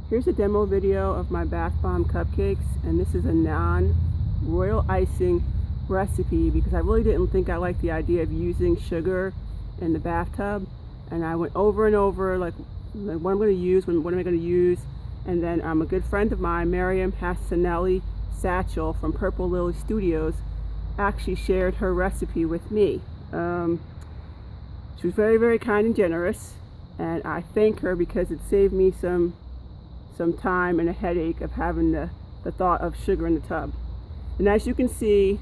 Here's a demo video of my bath bomb cupcakes, and this is a non-royal icing recipe because I really didn't think I liked the idea of using sugar in the bathtub, and I went over and over like what I'm going to use, what am I going to use, and then a good friend of mine, Mariam Hassanali Satchell from Purple Lily Studios, actually shared her recipe with me. She was very, very kind and generous, and I thank her because it saved me some time and a headache of having the thought of sugar in the tub. And as you can see,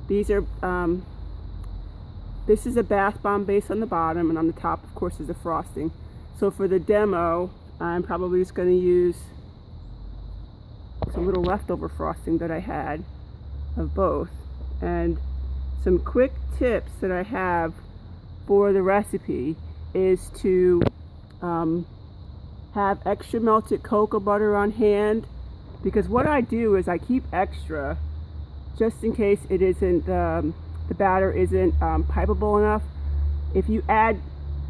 these are this is a bath bomb base on the bottom, and on the top of course is the frosting. So for the demo, I'm probably just going to use some little leftover frosting that I had of both. And some quick tips that I have for the recipe is to have extra melted cocoa butter on hand, because what I do is I keep extra just in case it isn't the batter isn't pipeable enough. If you add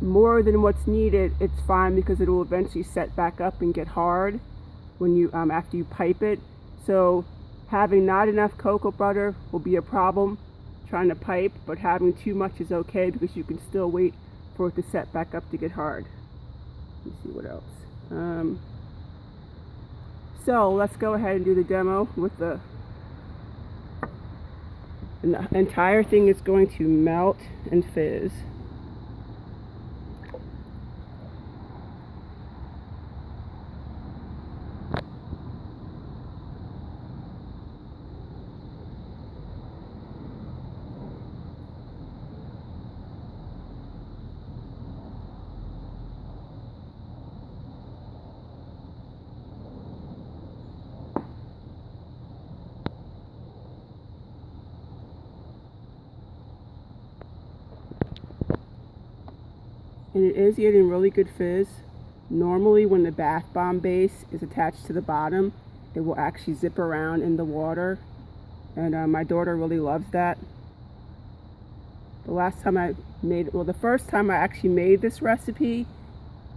more than what's needed, it's fine because it will eventually set back up and get hard when you after you pipe it. So having not enough cocoa butter will be a problem trying to pipe, but having too much is okay because you can still wait for it to set back up to get hard. Let me see what else. So let's go ahead and do the demo with the entire thing is going to melt and fizz. And it is getting really good fizz. Normally when the bath bomb base is attached to the bottom, it will actually zip around in the water, and my daughter really loves that. The last time I made, well, the first time I actually made this recipe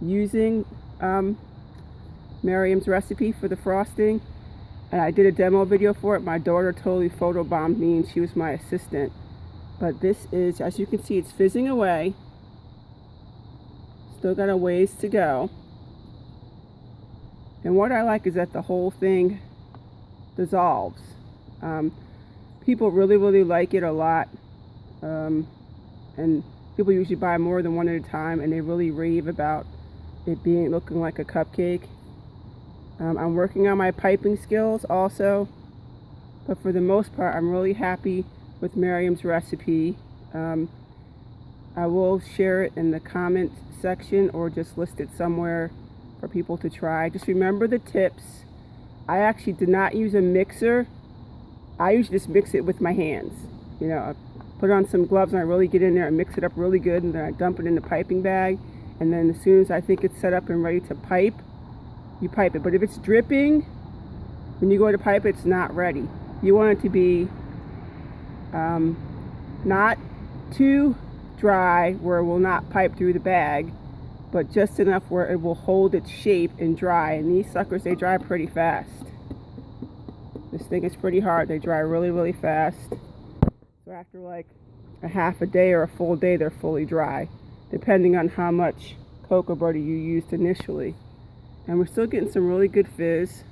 using Mariam's recipe for the frosting, and I did a demo video for it, my daughter totally photobombed me and she was my assistant. But this is, as you can see, it's fizzing away. Still got a ways to go. And what I like is that the whole thing dissolves. People really like it a lot. And people usually buy more than one at a time, and they really rave about it looking like a cupcake. I'm working on my piping skills also, but for the most part I'm really happy with Mariam's recipe. I will share it in the comment section or just list it somewhere for people to try. Just remember the tips. I actually did not use a mixer. I usually just mix it with my hands. You know, I put on some gloves and I really get in there and mix it up really good, and then I dump it in the piping bag, and then as soon as I think it's set up and ready to pipe, you pipe it. But if it's dripping when you go to pipe, it's not ready. You want it to be not too dry where it will not pipe through the bag, but just enough where it will hold its shape and dry. And these suckers, they dry pretty fast. This thing is pretty hard. They dry really fast. So after like a half a day or a full day, they're fully dry, depending on how much cocoa butter you used initially. And we're still getting some really good fizz.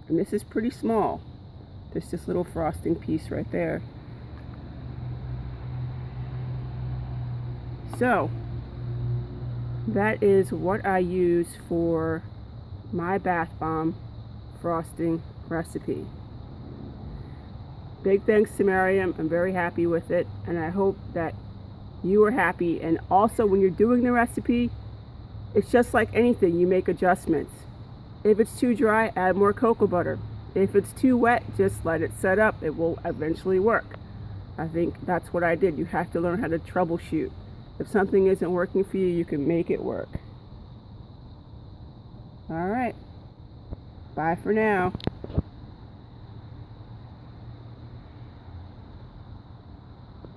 And this is pretty small. There's this little frosting piece right there. So that is what I use for my bath bomb frosting recipe. Big thanks to Mariam. I'm very happy with it, and I hope that you are happy. And also, when you're doing the recipe, it's just like anything, you make adjustments. If it's too dry, add more cocoa butter. If it's too wet, just let it set up. It will eventually work. I think that's what I did. You have to learn how to troubleshoot. If something isn't working for you, you can make it work. All right. Bye for now.